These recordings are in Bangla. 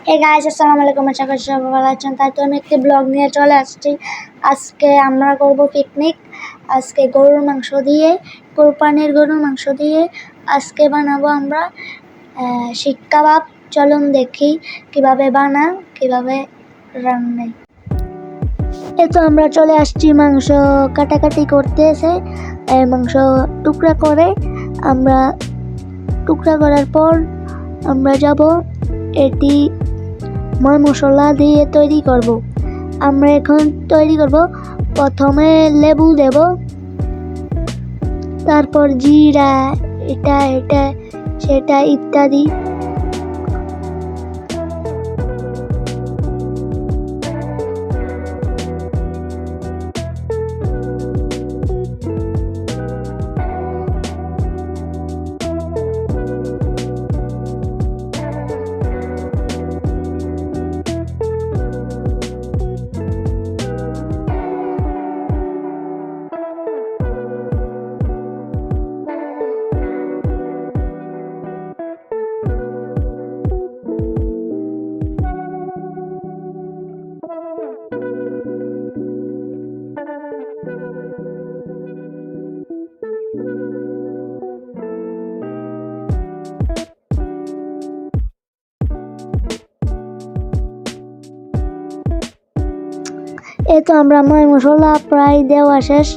গাইস, আসসালামু আলাইকুম। আশা করি সবাই ভালো আছেন। তাই তো আমি একটি ব্লগ নিয়ে চলে আসছি। আজকে আমরা করব পিকনিক। আজকে কোরবানির গরুর মাংস দিয়ে আজকে বানাবো আমরা শিক কাবাব। চলুন দেখি কিভাবে বানায়, কিভাবে রান্না। এই তো আমরা চলে আসছি মাংস কাটাকাটি করতেছে। মাংস টুকরা করার পর আমরা যাব এটি মশলা দিয়ে তৈরি করব। আমরা এখন তৈরি করব। প্রথমে লেবু দেব, তারপর জিরা, এটা সেটা ইত্যাদি। এই তো আমরা মশলা প্রায় দেওয়া শেষ।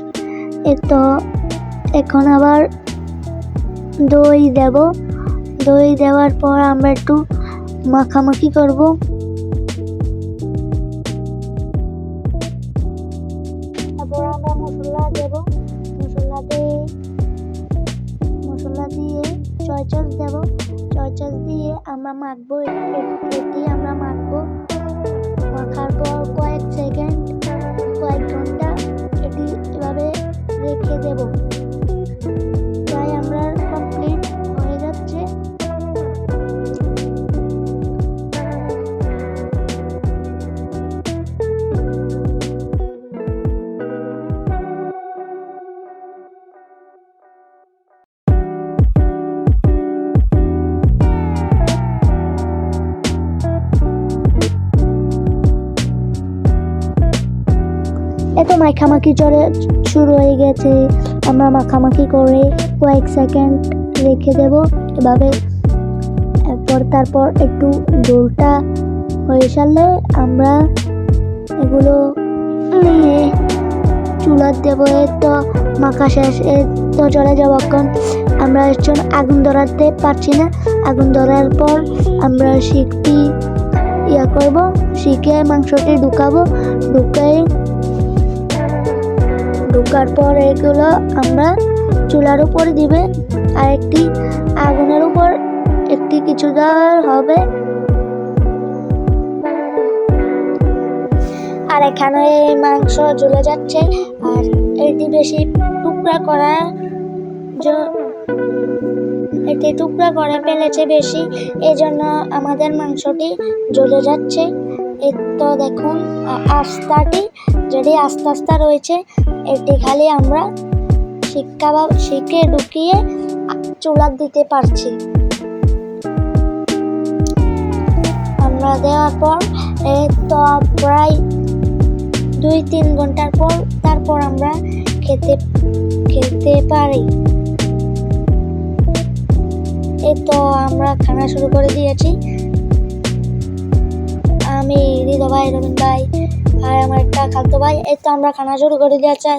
এখন আবার দই দেব। দই দেওয়ার পর আমরা একটু মাখামাখি করব। তারপর আমরা মশলা দেব। মশলা দিয়ে চয় চাষ দেব। চয় চাষ দিয়ে আমরা মাখবো। আমরা মাখবো। মাখার পর কয়েক ঘন্টা এটি এভাবে রেখে দেব। প্রায় আমরা কমপ্লিট হয়ে যাচ্ছে। এত মাখামাখি শুরু হয়ে গেছে। আমরা মাখামাখি করে কয়েক সেকেন্ড রেখে দেব এভাবে। তারপর একটু ডোলটা হয়ে সারলে আমরা এগুলো নিয়ে চুলা দেব। তো মাখা শেষ। তো চলে যাব। এখন আমরা আগুন ধরাতে পারছি না। আগুন ধরার পর আমরা শিকটি করব। শিকে মাংসটি ঢুকার পর এগুলো আমরা চুলার উপরে দিবে। আর একটি আগুনের উপর একটি কিছু দেওয়া হবে। আর এখানে মাংস জ্বলে যাচ্ছে। আর এটি বেশি টুকরা করে ফেলেছে বেশি, এই জন্য আমাদের মাংসটি জ্বলে যাচ্ছে। তো দেখুন আস্তাটি যদি আস্তে আস্তে রয়েছে, এটি খালি আমরা শিকে ঢুকিয়ে চুলা দিতে পারছি। আমরা দেওয়ার পর তো প্রায় 2-3 ঘন্টার পর তারপর আমরা খেতে পারি। তো আমরা খানা শুরু করে দিয়েছি। আমি হৃদয় ভাই, রবীন ভাই আর আমার একটা খালতো ভাই। তো আমরা খানা শুরু করে দিয়েছি।